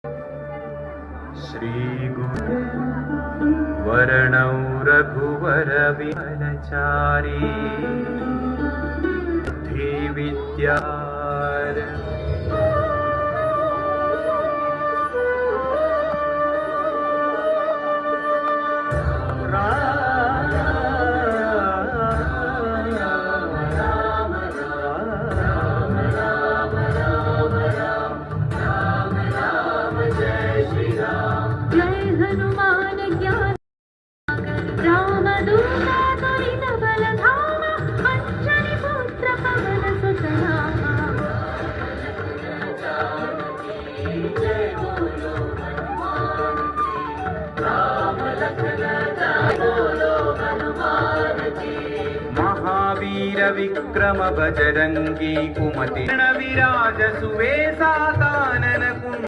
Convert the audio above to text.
श्री गुरु वरणौ रघुवर विमलचारी बुद्धि विद्या महावीर विक्रम बजरंगी कुमति विराज सुवेशा।